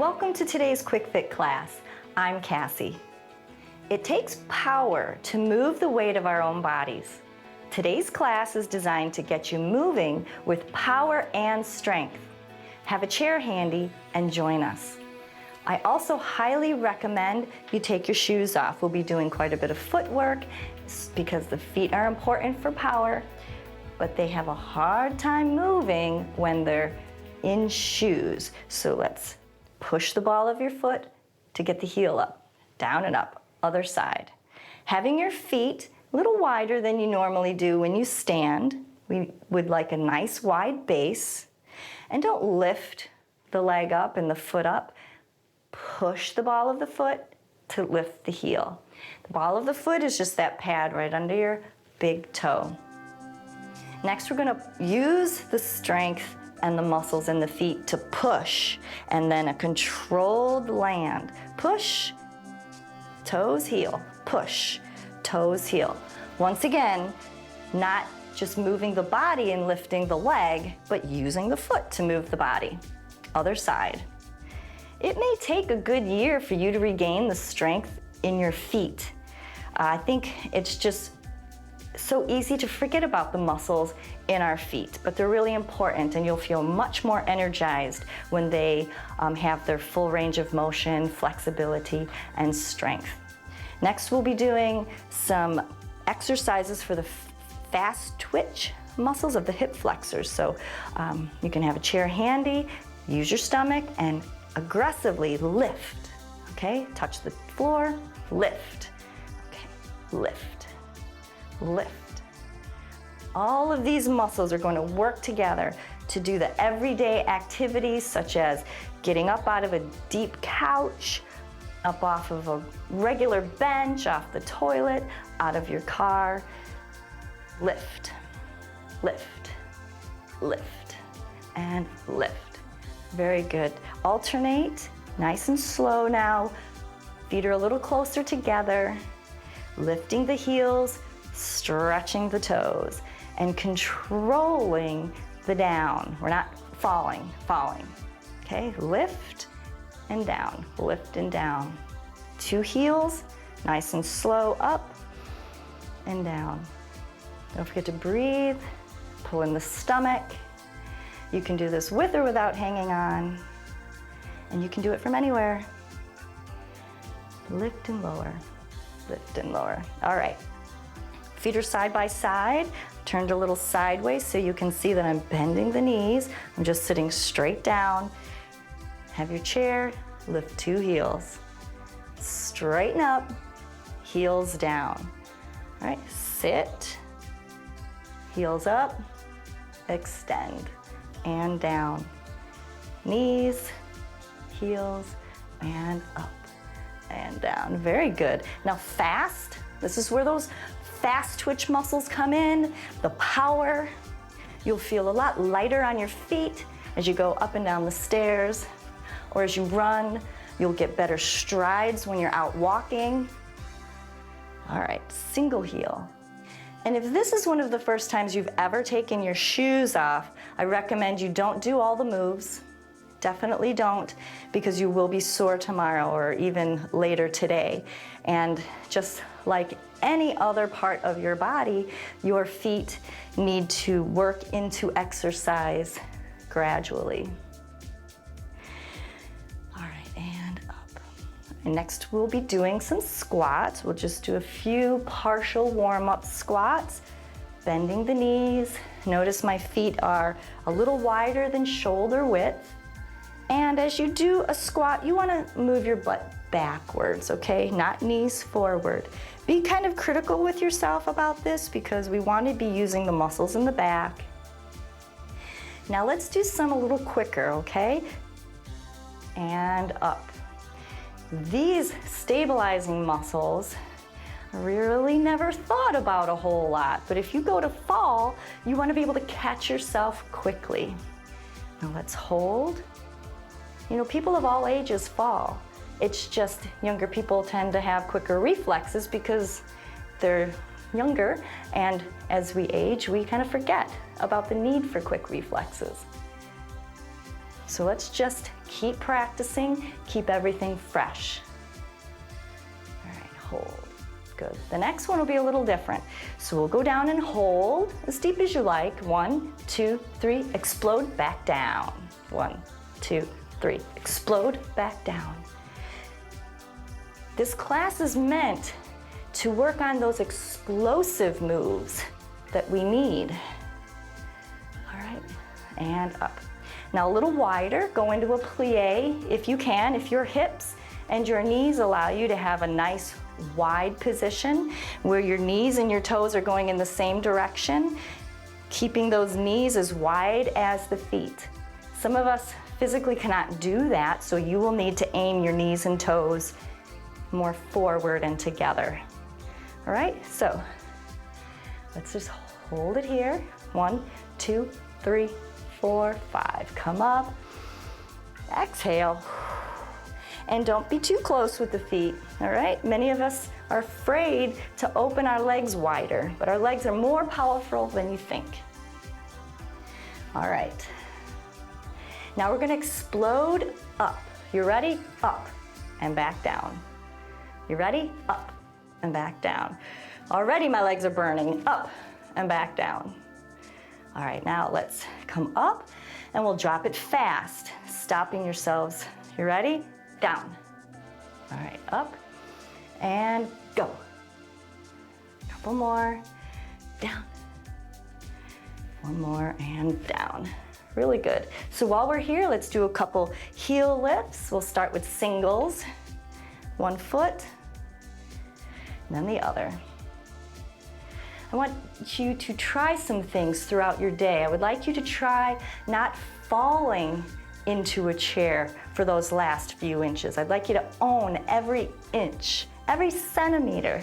Welcome to today's Quick Fit class. I'm Cassie. It takes power to move the weight of our own bodies. Today's class is designed to get you moving with power and strength. Have a chair handy and join us. I also highly recommend you take your shoes off. We'll be doing quite a bit of footwork because the feet are important for power, but they have a hard time moving when they're in shoes. So let's push the ball of your foot to get the heel up, down and up, other side. Having your feet a little wider than you normally do when you stand. We would like a nice wide base. And don't lift the leg up and the foot up. Push the ball of the foot to lift the heel. The ball of the foot is just that pad right under your big toe. Next, we're gonna use the strength and the muscles in the feet to push, and then a controlled land. Push, toes, heel, push, toes, heel. Once again, not just moving the body and lifting the leg, but using the foot to move the body. Other side. It may take a good year for you to regain the strength in your feet. I think it's just so easy to forget about the muscles in our feet, but they're really important, and you'll feel much more energized when they have their full range of motion, flexibility, and strength. Next, we'll be doing some exercises for the fast twitch muscles of the hip flexors. So you can have a chair handy, use your stomach, and aggressively lift, okay? Touch the floor, lift, okay, lift, lift. All of these muscles are going to work together to do the everyday activities such as getting up out of a deep couch, up off of a regular bench, off the toilet, out of your car. Lift, lift, lift, and lift. Very good. Alternate, nice and slow now. Feet are a little closer together. Lifting the heels, stretching the toes, and controlling the down. We're not falling. Okay, lift and down, lift and down. Two heels, nice and slow, up and down. Don't forget to breathe, pull in the stomach. You can do this with or without hanging on, and you can do it from anywhere. Lift and lower, lift and lower. All right, feet are side by side, turned a little sideways so you can see that I'm bending the knees. I'm just sitting straight down. Have your chair, lift two heels. Straighten up, heels down. All right, sit, heels up, extend, and down. Knees, heels, and up, and down. Very good. Now fast, this is where those fast twitch muscles come in, the power. You'll feel a lot lighter on your feet as you go up and down the stairs, or as you run. You'll get better strides when you're out walking. All right, single heel. And if this is one of the first times you've ever taken your shoes off, I recommend you don't do all the moves. Definitely don't, because you will be sore tomorrow or even later today. And just like any other part of your body, your feet need to work into exercise gradually. All right, and up. And next we'll be doing some squats. We'll just do a few partial warm-up squats, bending the knees. Notice my feet are a little wider than shoulder width. And as you do a squat, you want to move your butt backwards, okay? Not knees forward. Be kind of critical with yourself about this because we want to be using the muscles in the back. Now let's do some a little quicker, okay? And up. These stabilizing muscles I really never thought about a whole lot, but if you go to fall, you want to be able to catch yourself quickly. Now let's hold. You know, people of all ages fall. It's just younger people tend to have quicker reflexes because they're younger, and as we age, we kind of forget about the need for quick reflexes. So let's just keep practicing, keep everything fresh. All right, hold. Good. The next one will be a little different. So we'll go down and hold as deep as you like. 1, 2, 3, explode, back down. 1, 2, 3, explode, back down. This class is meant to work on those explosive moves that we need. All right, and up. Now a little wider, go into a plie if you can, if your hips and your knees allow you to have a nice wide position where your knees and your toes are going in the same direction, keeping those knees as wide as the feet. Some of us physically cannot do that, so you will need to aim your knees and toes more forward and together. All right, so let's just hold it here. 1, 2, 3, 4, 5. Come up, exhale. And don't be too close with the feet, all right? Many of us are afraid to open our legs wider, but our legs are more powerful than you think. All right. Now we're gonna explode up. You ready? Up and back down. You ready? Up and back down. Already my legs are burning. Up and back down. All right, now let's come up and we'll drop it fast, stopping yourselves. You ready? Down. All right, up and go. Couple more, down. One more and down. Really good. So while we're here, let's do a couple heel lifts. We'll start with singles. One foot, and then the other. I want you to try some things throughout your day. I would like you to try not falling into a chair for those last few inches. I'd like you to own every inch, every centimeter,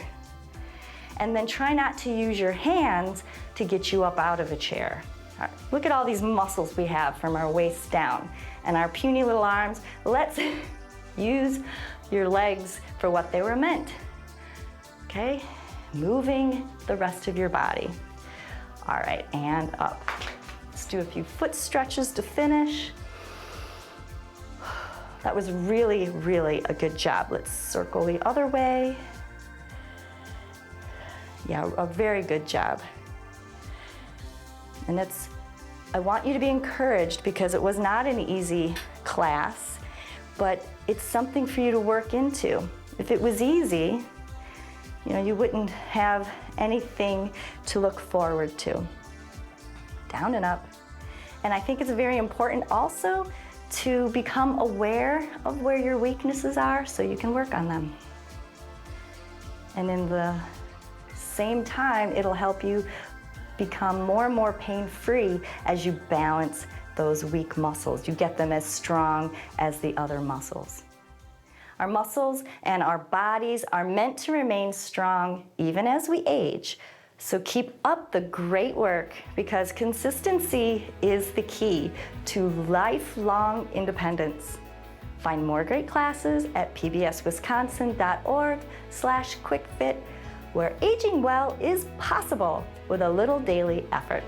and then try not to use your hands to get you up out of a chair. All right, look at all these muscles we have from our waist down and our puny little arms. Let's use your legs for what they were meant, okay? Moving the rest of your body. All right, and up. Let's do a few foot stretches to finish. That was really, really a good job. Let's circle the other way. Yeah, a very good job. And I want you to be encouraged because it was not an easy class, but it's something for you to work into. If it was easy, you wouldn't have anything to look forward to. Down and up. And I think it's very important also to become aware of where your weaknesses are so you can work on them. And in the same time, it'll help you become more and more pain-free as you balance those weak muscles. You get them as strong as the other muscles. Our muscles and our bodies are meant to remain strong even as we age. So keep up the great work because consistency is the key to lifelong independence. Find more great classes at pbswisconsin.org/quickfit, where aging well is possible with a little daily effort.